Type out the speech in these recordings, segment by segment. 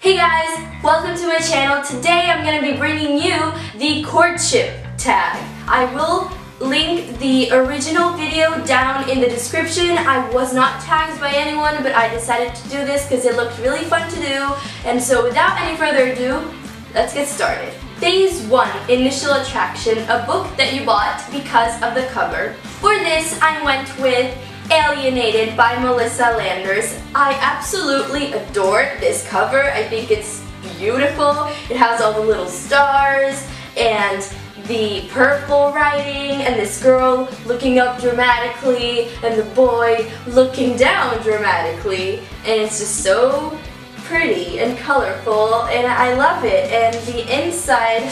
Hey guys, welcome to my channel. Today I'm going to be bringing you the Courtship Tag. I will link the original video down in the description. I was not tagged by anyone, but I decided to do this because it looked really fun to do. And so without any further ado, let's get started. Phase 1, Initial Attraction, a book that you bought because of the cover. For this, I went with Alienated by Melissa Landers. I absolutely adore this cover. I think it's beautiful. It has all the little stars and the purple writing and this girl looking up dramatically and the boy looking down dramatically, and it's just so pretty and colorful and I love it. And the inside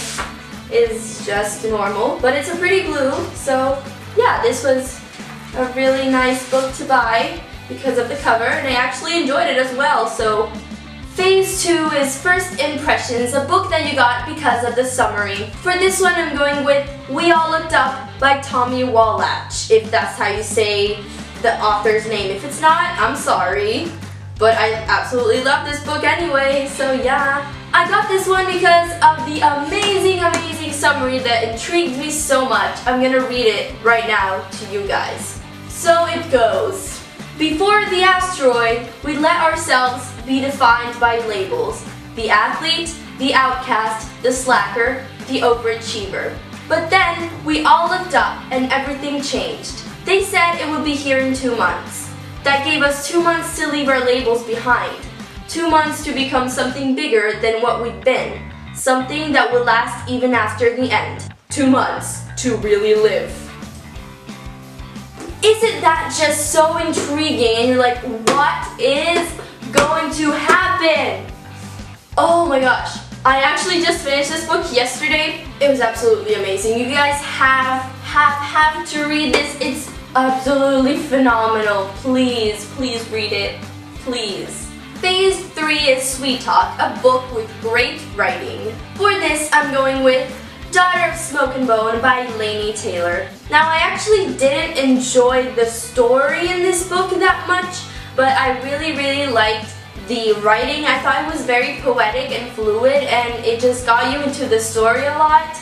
is just normal, but it's a pretty glue, so yeah, this was a really nice book to buy because of the cover, and I actually enjoyed it as well. So Phase 2 is First Impressions, a book that you got because of the summary. For this one I'm going with We All Looked Up by Tommy Wallach, if that's how you say the author's name. If it's not, I'm sorry, but I absolutely love this book anyway, so yeah. I got this one because of the amazing summary that intrigued me so much. I'm gonna read it right now to you guys. So it goes. Before the asteroid, we let ourselves be defined by labels. The athlete, the outcast, the slacker, the overachiever. But then, we all looked up and everything changed. They said it would be here in 2 months. That gave us 2 months to leave our labels behind. 2 months to become something bigger than what we've been. Something that will last even after the end. 2 months to really live. Isn't that just so intriguing? And you're like, what is going to happen? Oh my gosh. I actually just finished this book yesterday. It was absolutely amazing. You guys have to read this. It's absolutely phenomenal. Please read it. Please. Phase 3 is Sweet Talk, a book with great writing. For this, I'm going with Daughter of Smoke and Bone by Laini Taylor. Now, I actually didn't enjoy the story in this book that much, but I really liked the writing. I thought it was very poetic and fluid, and it just got you into the story a lot.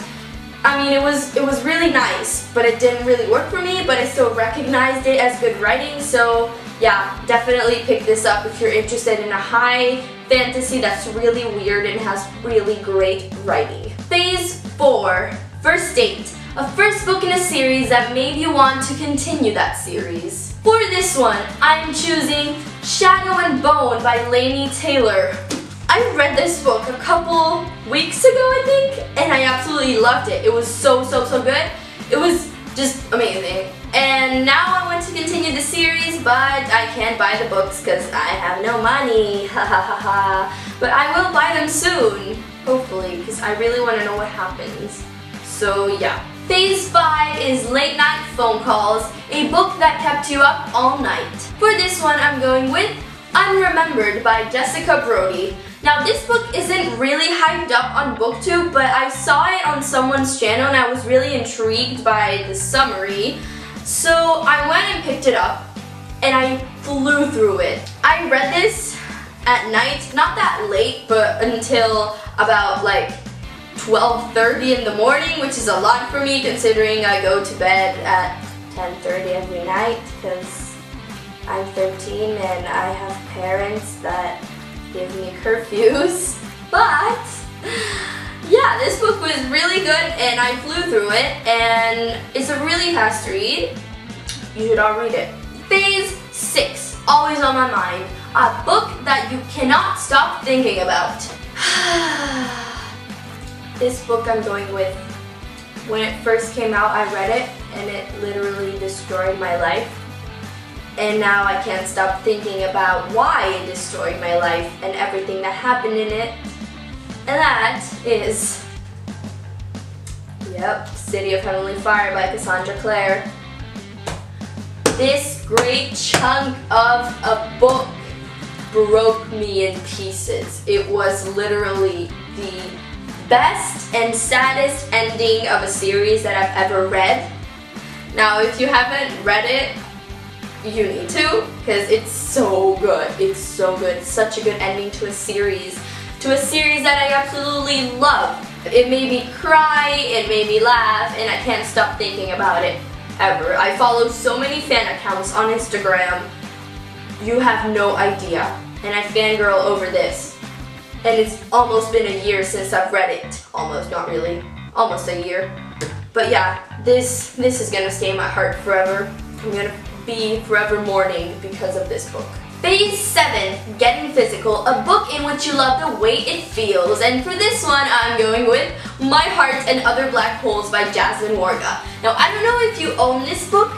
I mean, it was really nice, but it didn't really work for me, but I still recognized it as good writing, so yeah, definitely pick this up if you're interested in a high fantasy that's really weird and has really great writing. Phase 4, First Date, a first book in a series that made you want to continue that series. For this one, I'm choosing Shadow and Bone by Laini Taylor. I read this book a couple weeks ago, I think, and I absolutely loved it. It was so good. It was just amazing. And now I want to continue the series, but I can't buy the books because I have no money. But I will buy them soon, hopefully, because I really want to know what happens. So yeah. Phase 5 is Late Night Phone Calls, a book that kept you up all night. For this one, I'm going with Unremembered by Jessica Brody. Now, this book isn't really hyped up on BookTube, but I saw it on someone's channel and I was really intrigued by the summary. So I went and picked it up and I flew through it. I read this at night, not that late, but until about like 12:30 in the morning, which is a lot for me considering I go to bed at 10:30 every night because I'm 13 and I have parents that give me curfews. But yeah, this book was really good and I flew through it, and it's a really fast read. You should all read it. Phase 6, Always on My Mind, a book that you cannot stop thinking about. This book I'm going with, when it first came out, I read it and it literally destroyed my life. And now I can't stop thinking about why it destroyed my life and everything that happened in it. And that is, yep, City of Heavenly Fire by Cassandra Clare. This great chunk of a book broke me in pieces. It was literally the best and saddest ending of a series that I've ever read. Now, if you haven't read it, you need to, because it's so good. It's so good. Such a good ending to a series. to a series that I absolutely love. It made me cry, it made me laugh, and I can't stop thinking about it ever. I follow so many fan accounts on Instagram. You have no idea. And I fangirl over this. And it's almost been a year since I've read it. Almost, not really. Almost a year. But yeah, this is gonna stay in my heart forever. I'm gonna be forever mourning because of this book. Phase 7, Getting Physical, a book in which you love the way it feels. And for this one, I'm going with My Heart and Other Black Holes by Jasmine Warga. Now, I don't know if you own this book,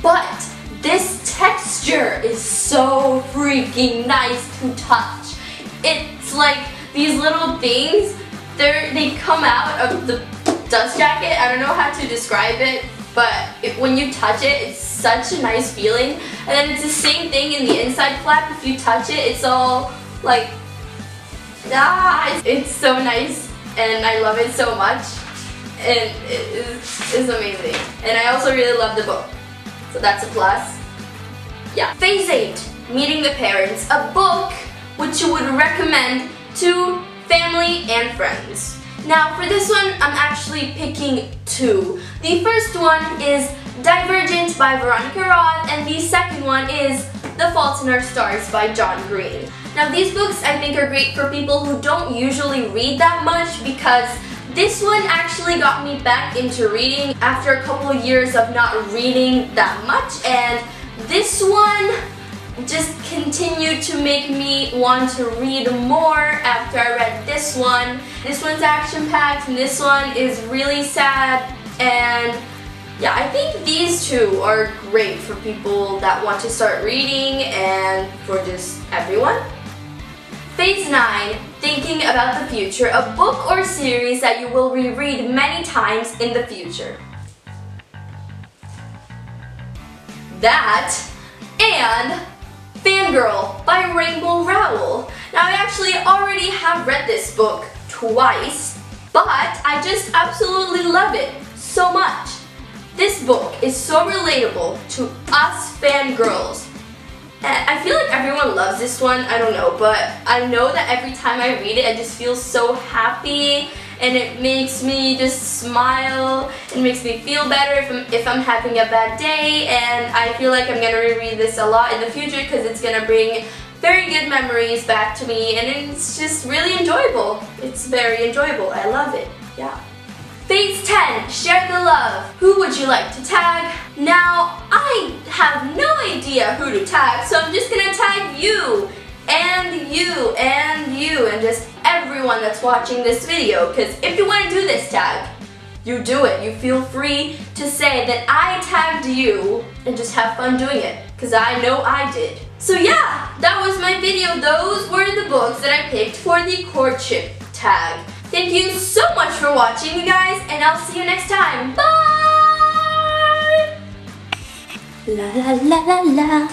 but this texture is so freaking nice to touch. It's like these little things, they come out of the dust jacket. I don't know how to describe it, but when you touch it, it's such a nice feeling. And then it's the same thing in the inside flap. If you touch it, it's all like, it's so nice, and I love it so much, and it's amazing. And I also really love the book, so that's a plus. Yeah. Phase 8, Meeting the Parents, a book which you would recommend to family and friends. Now for this one, I'm actually picking two. The first one is Divergent by Veronica Roth, and the second one is The Fault in Our Stars by John Green. Now these books I think are great for people who don't usually read that much, because this one actually got me back into reading after a couple of years of not reading that much, and this one just continued to make me want to read more after I read this one. This one's action-packed, and this one is really sad, and yeah, I think these two are great for people that want to start reading and for just everyone. Phase 9, Thinking About the Future, a book or series that you will reread many times in the future. That and Fangirl by Rainbow Rowell. Now I actually already have read this book twice, but I just absolutely love it so much. This book is so relatable to us fangirls. And I feel like everyone loves this one, I don't know, but I know that every time I read it, I just feel so happy, and it makes me just smile. It makes me feel better if I'm having a bad day, and I feel like I'm gonna reread this a lot in the future because it's gonna bring very good memories back to me, and it's just really enjoyable. It's very enjoyable. I love it. Yeah. Phase 10, Share the Love. Who would you like to tag? Now, I have no idea who to tag, so I'm just gonna tag you, and you, and you, and just everyone that's watching this video, because if you want to do this tag, you do it. You feel free to say that I tagged you, and just have fun doing it, because I know I did. So yeah, that was my video. Those were the books that I picked for the Courtship Tag. Thank you so much for watching, you guys, and I'll see you next time. Bye! La la la la la.